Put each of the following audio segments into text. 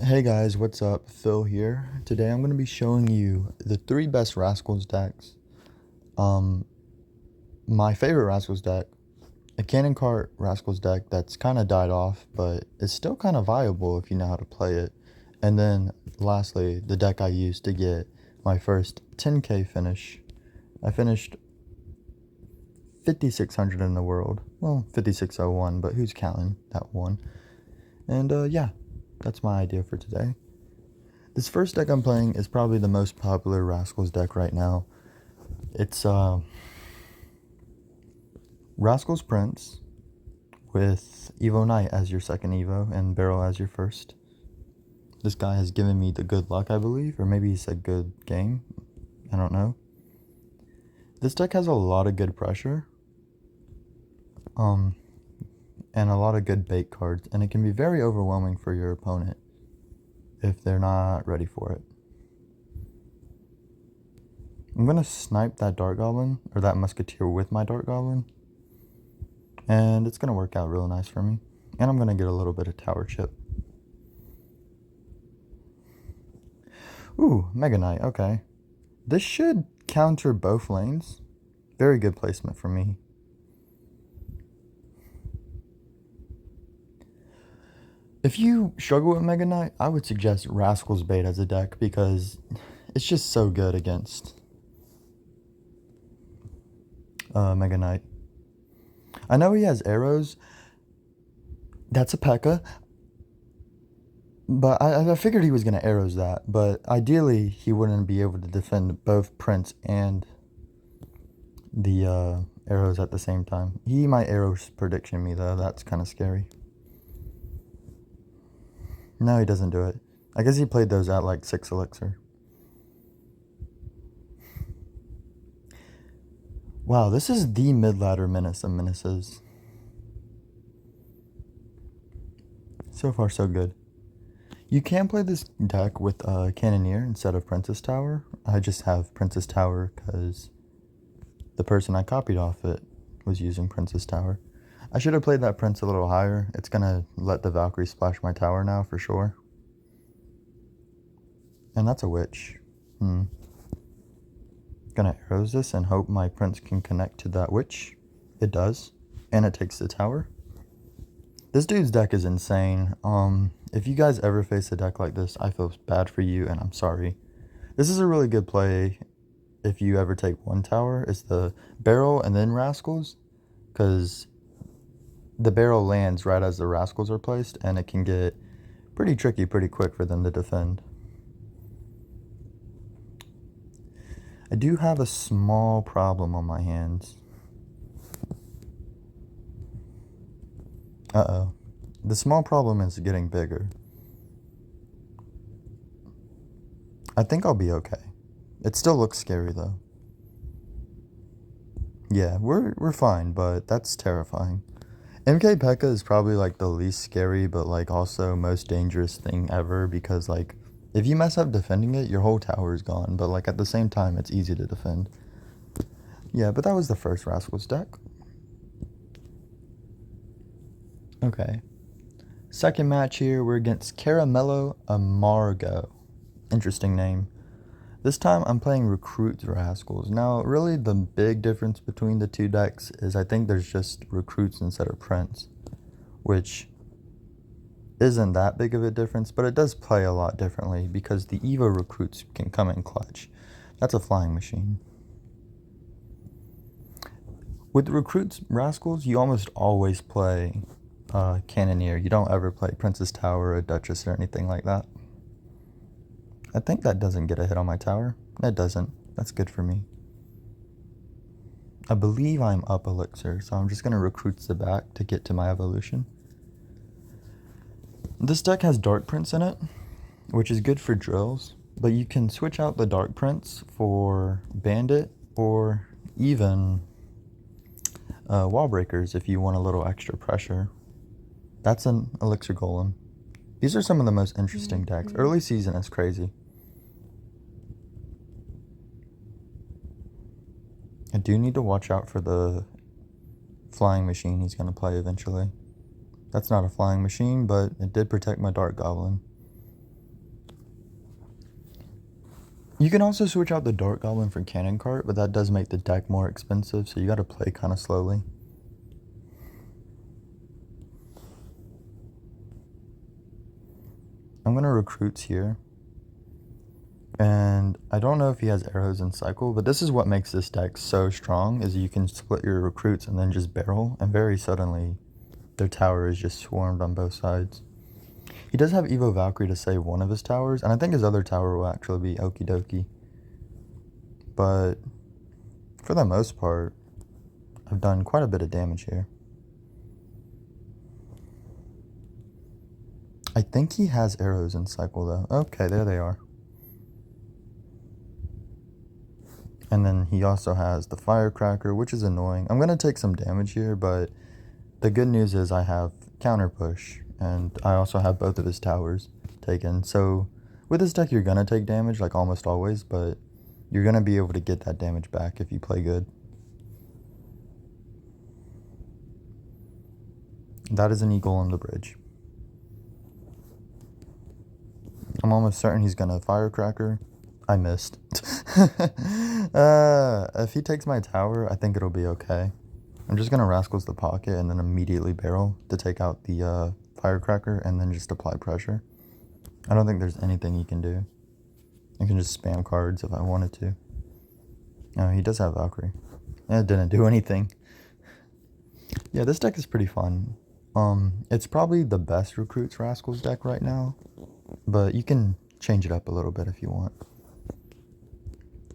Hey guys, what's up? Phil here. Today I'm going to be showing you the three best Rascals decks. Um, my favorite Rascals deck, a Cannon Cart Rascals deck that's kind of died off, but it's still kind of viable if you know how to play it. And then lastly, the deck I used to get my first 10K finish. I finished 5,600 in the world. Well, 5,601, but who's counting that one? And yeah, that's my idea for today. This first deck I'm playing is probably the most popular Rascals deck right now. It's Rascals Prince with Evo Knight as your second Evo and Barrel as your first. This guy has given me the good luck, I believe, or maybe he said good game. I don't know. This deck has a lot of good pressure, and a lot of good bait cards, and it can be very overwhelming for your opponent if they're not ready for it. I'm gonna snipe that Dart Goblin, or that Musketeer with my Dart Goblin, and it's gonna work out real nice for me. And I'm gonna get a little bit of tower chip. Ooh, Mega Knight, okay. This should counter both lanes. Very good placement for me. If you struggle with Mega Knight, I would suggest Rascal's Bait as a deck because it's just so good against Mega Knight. I know he has arrows. That's a P.E.K.K.A. But I figured he was going to arrows that. But ideally, he wouldn't be able to defend both Prince and the arrows at the same time. He might arrows prediction me, though. That's kind of scary. No, he doesn't do it. I guess he played those at like 6 elixir. Wow, this is the mid-ladder menace of menaces. So far, so good. You can play this deck with Cannoneer instead of Princess Tower. I just have Princess Tower because the person I copied off it was using Princess Tower. I should have played that Prince a little higher. It's going to let the Valkyrie splash my tower now for sure. And that's a witch. Gonna arrows this and hope my Prince can connect to that witch. It does. And it takes the tower. This dude's deck is insane. If you guys ever face a deck like this, I feel bad for you and I'm sorry. This is a really good play if you ever take one tower. It's the Barrel and then Rascals, because the Barrel lands right as the Rascals are placed and it can get pretty tricky pretty quick for them to defend. I do have a small problem on my hands. Uh-oh. The small problem is getting bigger. I think I'll be okay. It still looks scary though. Yeah, we're fine, but that's terrifying. MK P.E.K.K.A is probably like the least scary, but like also most dangerous thing ever because like if you mess up defending it, your whole tower is gone. But like at the same time, it's easy to defend. Yeah, but that was the first Rascals deck. Okay. Second match here, we're against Caramello Amargo. Interesting name. This time I'm playing Recruits Rascals. Now, really the big difference between the two decks is I think there's just Recruits instead of Prince, which isn't that big of a difference, but it does play a lot differently because the Evo Recruits can come in clutch. That's a flying machine. With Recruits Rascals, you almost always play Cannoneer. You don't ever play Princess Tower or Duchess or anything like that. I think that doesn't get a hit on my tower. That doesn't. That's good for me. I believe I'm up elixir, so I'm just going to recruit the back to get to my evolution. This deck has Dark Prince in it, which is good for drills, but you can switch out the Dark Prince for Bandit or even Wall Breakers if you want a little extra pressure. That's an Elixir Golem. These are some of the most interesting decks. Early season is crazy. I do need to watch out for the flying machine he's going to play eventually. That's not a flying machine, but it did protect my Dark Goblin. You can also switch out the Dart Goblin for Cannon Cart, but that does make the deck more expensive, so you gotta play kind of slowly. I'm gonna recruits here. And I don't know if he has arrows in cycle, but this is what makes this deck so strong, is you can split your recruits and then just barrel, and very suddenly their tower is just swarmed on both sides. He does have Evo Valkyrie to save one of his towers, and I think his other tower will actually be okie dokie. But for the most part, I've done quite a bit of damage here. I think he has arrows in cycle though. Okay, there they are. And then he also has the Firecracker, which is annoying. I'm going to take some damage here, but the good news is I have counter push, and I also have both of his towers taken. So with this deck, you're going to take damage, like almost always, but you're going to be able to get that damage back if you play good. That is an eagle on the bridge. I'm almost certain he's going to Firecracker. I missed. If he takes my tower, I think it'll be okay. I'm just going to Rascals the pocket and then immediately barrel to take out the Firecracker and then just apply pressure. I don't think there's anything he can do. I can just spam cards if I wanted to. No, he does have Valkyrie. It didn't do anything. Yeah, this deck is pretty fun. It's probably the best Recruits Rascals deck right now, but you can change it up a little bit if you want.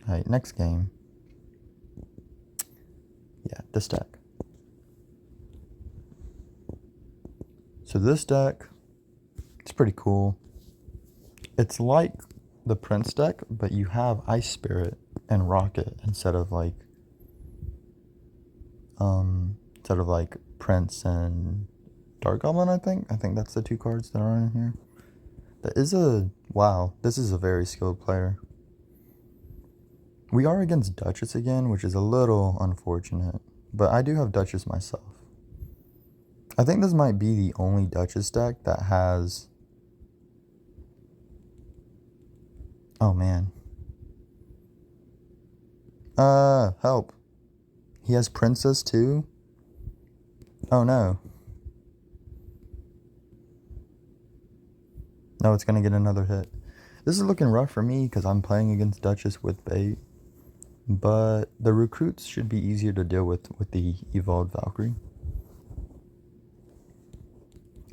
Alright, next game. Yeah, this deck. So this deck, it's pretty cool. It's like the Prince deck, but you have Ice Spirit and Rocket instead of like Prince and Dark Goblin, I think. I think that's the two cards that are in here. That is wow, this is a very skilled player. We are against Duchess again, which is a little unfortunate, but I do have Duchess myself. I think this might be the only Duchess deck that has... Oh, man. Help. He has Princess, too? Oh, no. No, it's going to get another hit. This is looking rough for me because I'm playing against Duchess with bait. But the recruits should be easier to deal with the Evolved Valkyrie.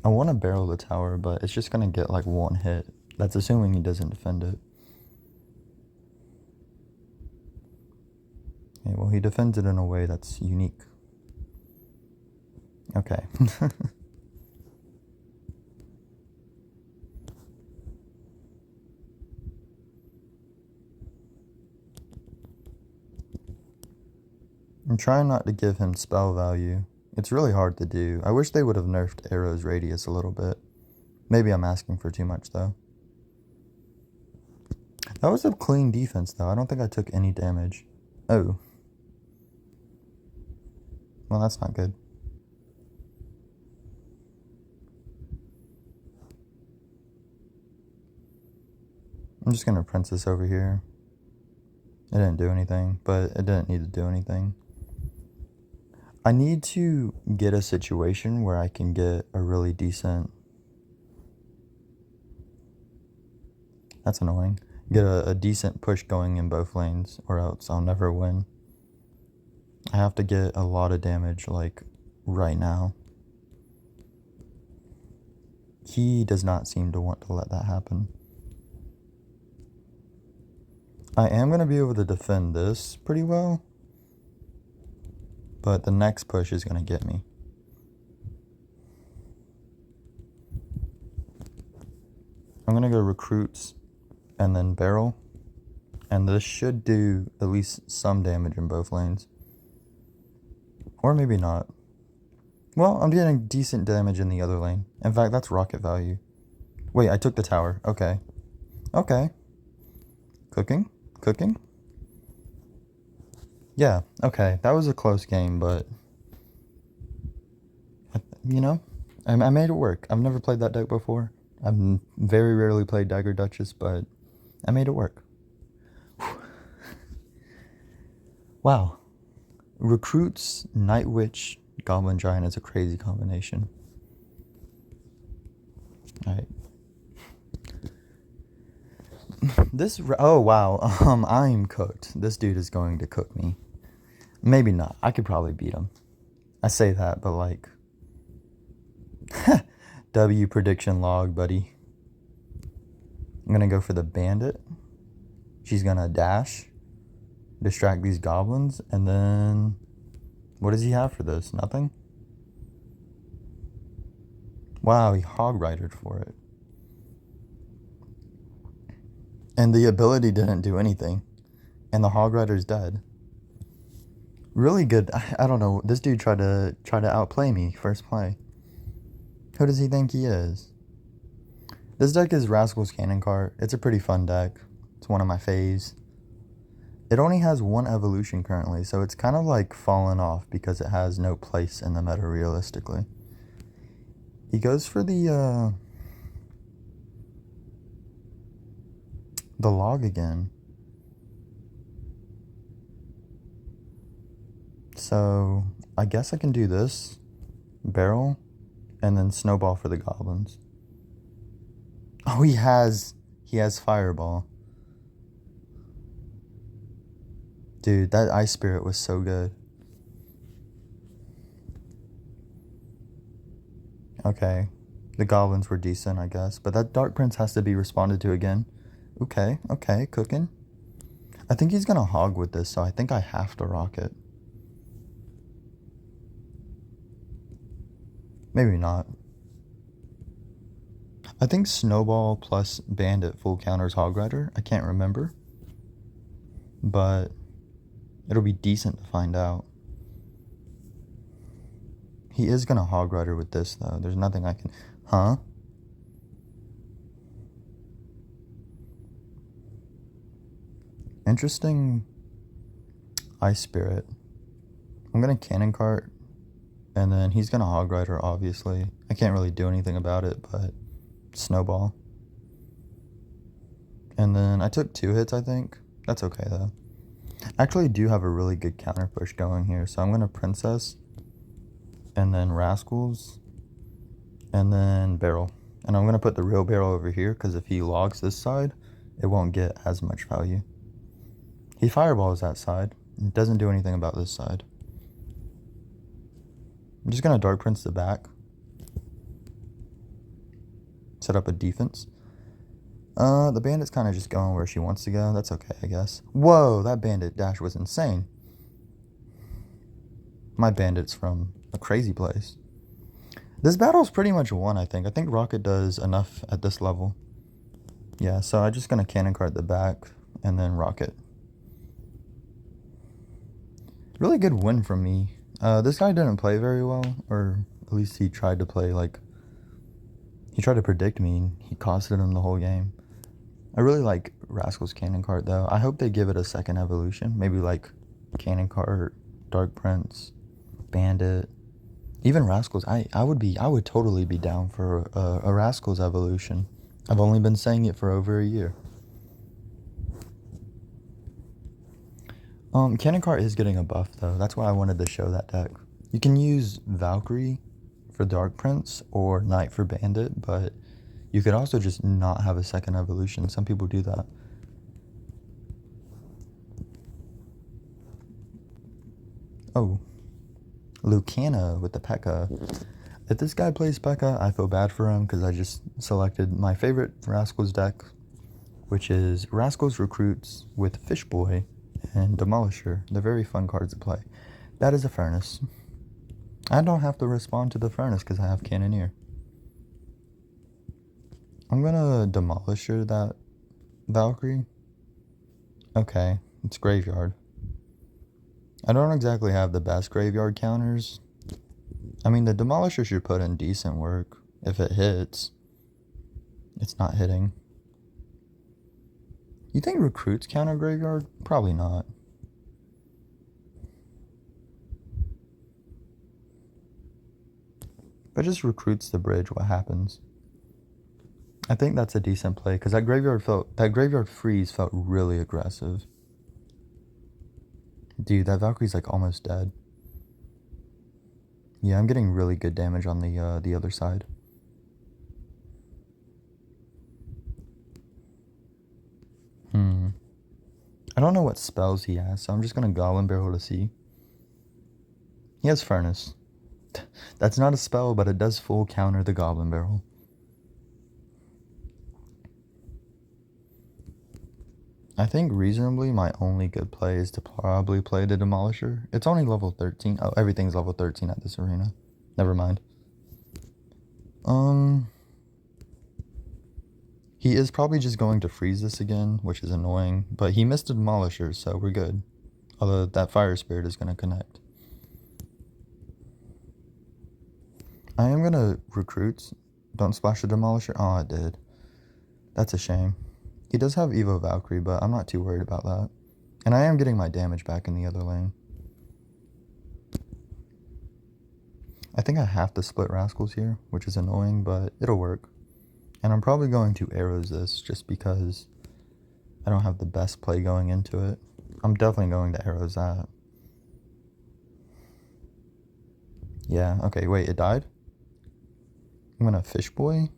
I want to barrel the tower, but it's just going to get like one hit. That's assuming he doesn't defend it. Okay, well, he defends it in a way that's unique. Okay. I'm trying not to give him spell value. It's really hard to do. I wish they would have nerfed Arrow's radius a little bit. Maybe I'm asking for too much, though. That was a clean defense, though. I don't think I took any damage. Oh. Well, that's not good. I'm just going to Princess over here. It didn't do anything, but it didn't need to do anything. I need to get a situation where I can get a really decent... That's annoying. Get a decent push going in both lanes, or else I'll never win. I have to get a lot of damage, like, right now. He does not seem to want to let that happen. I am going to be able to defend this pretty well, but the next push is going to get me. I'm going to go recruits and then barrel, and this should do at least some damage in both lanes. Or maybe not. Well, I'm getting decent damage in the other lane. In fact, that's rocket value. Wait, I took the tower. Okay. Okay. Cooking? Cooking? Yeah, okay. That was a close game, but... You know, I made it work. I've never played that deck before. I've very rarely played Dagger Duchess, but I made it work. Wow. Recruits, Night Witch, Goblin Giant is a crazy combination. Alright. Oh wow. I'm cooked. This dude is going to cook me. Maybe not. I could probably beat him. I say that, but like... W prediction log, buddy. I'm gonna go for the bandit. She's gonna dash, distract these goblins, and then... What does he have for this? Nothing? Wow, he hog ridered for it. And the ability didn't do anything. And the hog rider's dead. Really good. I don't know. This dude tried to outplay me first play. Who does he think he is? This deck is Rascals Cannon Cart. It's a pretty fun deck. It's one of my faves. It only has one evolution currently, so it's kind of like fallen off because it has no place in the meta realistically. He goes for the log again. So I guess I can do this, barrel, and then snowball for the goblins. Oh, he has fireball. Dude, that ice spirit was so good. Okay, the goblins were decent, I guess, but that Dark Prince has to be responded to again. Okay, cooking. I think he's gonna hog with this, so I think I have to rock it. Maybe not. I think Snowball plus Bandit full counters Hog Rider. I can't remember. But it'll be decent to find out. He is gonna Hog Rider with this, though. There's nothing I can... Huh? Interesting Ice Spirit. I'm gonna Cannon Cart, and then he's gonna Hog Rider, obviously. I can't really do anything about it, but Snowball. And then I took 2 hits, I think. That's okay, though. I actually do have a really good counter push going here, so I'm gonna Princess, and then Rascals, and then Barrel. And I'm gonna put the real Barrel over here, because if he logs this side, it won't get as much value. He fireballs that side. It doesn't do anything about this side. I'm just gonna Dark Prince the back. Set up a defense. The bandit's kind of just going where she wants to go. That's okay, I guess. Whoa, that bandit dash was insane. My bandit's from a crazy place. This battle's pretty much won, I think. I think Rocket does enough at this level. Yeah, so I'm just gonna Cannon Cart the back and then Rocket. Really good win from me. This guy didn't play very well, or at least he tried to play like... He tried to predict me, and he costed him the whole game. I really like Rascals Cannon Cart, though. I hope they give it a second evolution. Maybe like Cannon Cart, Dark Prince, Bandit, even Rascals. I would totally be down for a Rascals evolution. I've only been saying it for over a year. Cannon Cart is getting a buff, though. That's why I wanted to show that deck. You can use Valkyrie for Dark Prince or Knight for Bandit, but you could also just not have a second evolution. Some people do that. Oh, Lucana with the P.E.K.K.A. If this guy plays P.E.K.K.A, I feel bad for him because I just selected my favorite Rascals deck, which is Rascals Recruits with Fishboy and Demolisher. They're very fun cards to play. That is a Furnace. I don't have to respond to the Furnace because I have Cannoneer. I'm gonna Demolisher that Valkyrie. Okay, it's Graveyard. I don't exactly have the best graveyard counters. I mean, the Demolisher should put in decent work if it hits. It's not hitting. You think Recruits counter Graveyard? Probably not. But just Recruits the bridge, what happens? I think that's a decent play because that graveyard freeze felt really aggressive. Dude, that Valkyrie's like almost dead. Yeah, I'm getting really good damage on the other side. I don't know what spells he has, so I'm just gonna Goblin Barrel to see. He has Furnace. That's not a spell, but it does full counter the Goblin Barrel. I think reasonably my only good play is to probably play the Demolisher. It's only level 13. Oh, everything's level 13 at this arena. Never mind. He is probably just going to freeze this again, which is annoying. But he missed a Demolisher, so we're good. Although that Fire Spirit is going to connect. I am going to recruit. Don't splash the Demolisher. Oh, I did. That's a shame. He does have Evo Valkyrie, but I'm not too worried about that. And I am getting my damage back in the other lane. I think I have to split Rascals here, which is annoying, but it'll work. And I'm probably going to arrows this just because I don't have the best play going into it. I'm definitely going to arrows that. Yeah, okay, wait, it died? I'm gonna Fish Boy.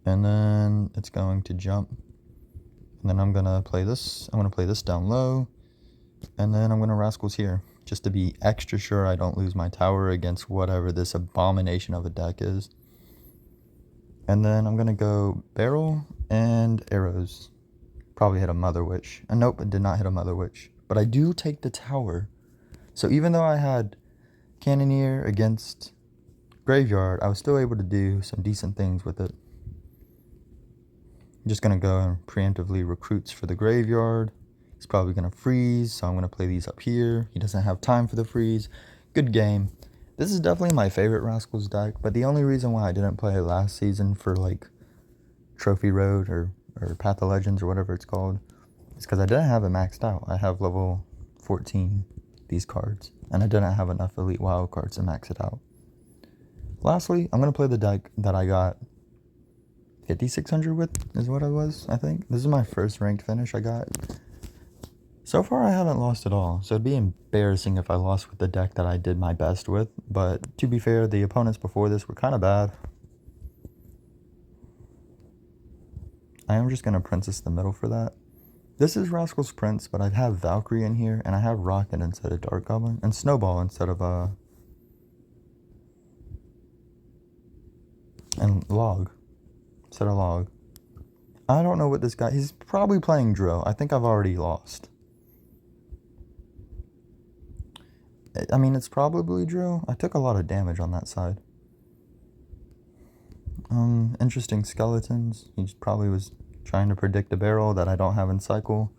And then it's going to jump. And then I'm gonna play this. I'm gonna play this down low. And then I'm gonna Rascals here, just to be extra sure I don't lose my tower against whatever this abomination of a deck is. And then I'm gonna go Barrel and Arrows. Probably hit a Mother Witch. Nope, it did not hit a Mother Witch. But I do take the tower. So even though I had Cannoneer against Graveyard, I was still able to do some decent things with it. I'm just going to go and preemptively recruits for the Graveyard. He's probably going to freeze, so I'm going to play these up here. He doesn't have time for the freeze. Good game. This is definitely my favorite Rascals deck, but the only reason why I didn't play it last season for like Trophy Road or Path of Legends or whatever it's called is because I didn't have it maxed out. I have level 14 these cards, and I didn't have enough Elite Wild cards to max it out. Lastly, I'm going to play the deck that I got 5,600 with, is what I was, I think. This is my first ranked finish I got. So far, I haven't lost at all, so it'd be embarrassing if I lost with the deck that I did my best with, but to be fair, the opponents before this were kind of bad. I am just going to Princess the middle for that. This is Rascal's Prince, but I have Valkyrie in here, and I have Rocket instead of Dark Goblin, and Snowball instead of, and Log. Instead of Log. I don't know what this guy... He's probably playing Drill. I think I've already lost. I mean, it's probably Drill. I took a lot of damage on that side. Interesting skeletons. He probably was trying to predict a barrel that I don't have in cycle.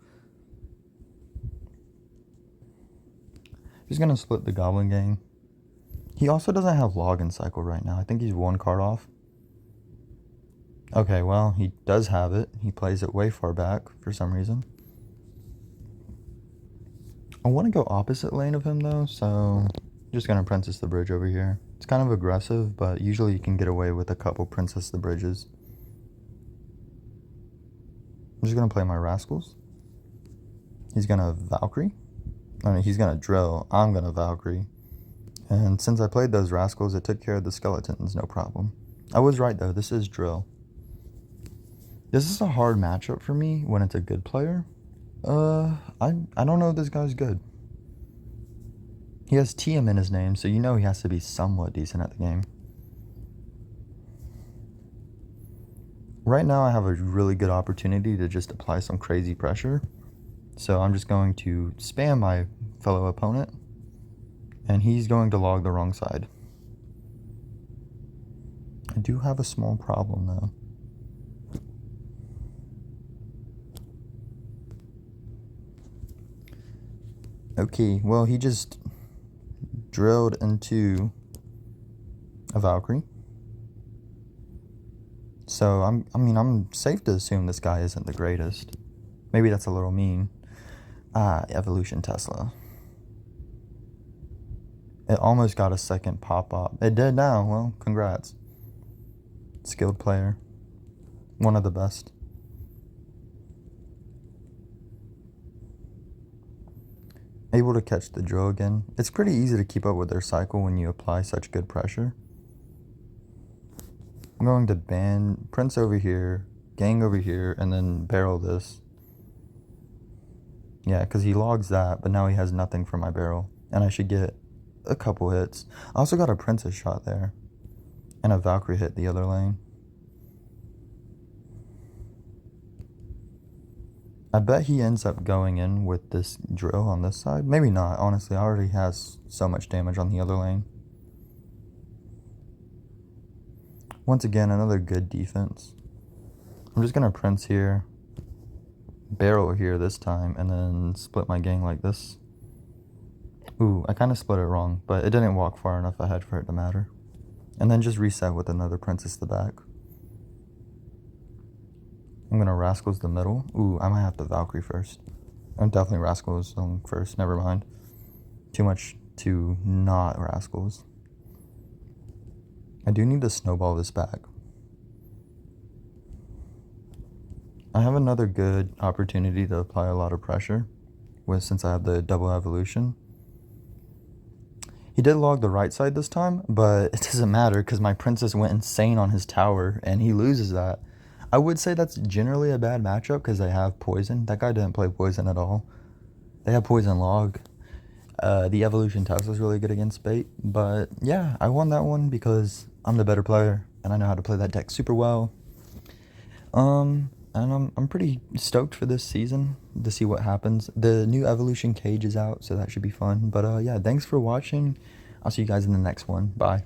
He's going to split the Goblin Gang. He also doesn't have Log in cycle right now. I think he's one card off. Okay, well, he does have it. He plays it way far back for some reason. I want to go opposite lane of him, though, so I'm just going to Princess the Bridge over here. It's kind of aggressive, but usually you can get away with a couple Princess the Bridges. I'm just going to play my Rascals. He's going to Valkyrie. I mean, he's going to Drill. I'm going to Valkyrie. And since I played those Rascals, it took care of the skeletons, no problem. I was right, though. This is Drill. This is a hard matchup for me when it's a good player. I don't know if this guy's good. He has TM in his name, so you know he has to be somewhat decent at the game. Right now I have a really good opportunity to just apply some crazy pressure. So I'm just going to spam my fellow opponent, and he's going to log the wrong side. I do have a small problem though. Okay, well, he just drilled into a Valkyrie. So I'm safe to assume this guy isn't the greatest. Maybe that's a little mean. Evolution Tesla. It almost got a second pop-up. It did now. Well, congrats. Skilled player. One of the best. able to catch the drill again. It's pretty easy to keep up with their cycle when you apply such good pressure. I'm going to ban Prince over here, gang over here, and then barrel this. Yeah, because he logs that, but now he has nothing for my barrel. And I should get a couple hits. I also got a Princess shot there. And a Valkyrie hit the other lane. I bet he ends up going in with this drill on this side. Maybe not, honestly. I already has so much damage on the other lane. Once again, another good defense. I'm just going to Prince here. Barrel here this time, and then split my gang like this. Ooh, I kind of split it wrong, but it didn't walk far enough ahead for it to matter. And then just reset with another Princess to the back. I'm gonna Rascals the middle. Ooh, I might have to Valkyrie first. I'm definitely Rascals first, never mind. Too much to not Rascals. I do need to snowball this back. I have another good opportunity to apply a lot of pressure since I have the double evolution. He did log the right side this time, but it doesn't matter because my Princess went insane on his tower and he loses that. I would say that's generally a bad matchup because they have poison. That guy didn't play poison at all. They have poison log. The evolution test was really good against bait, but yeah, I won that one because I'm the better player and I know how to play that deck super well. And I'm pretty stoked for this season to see what happens. The new evolution cage is out, so that should be fun. But yeah, thanks for watching. I'll see you guys in the next one. Bye.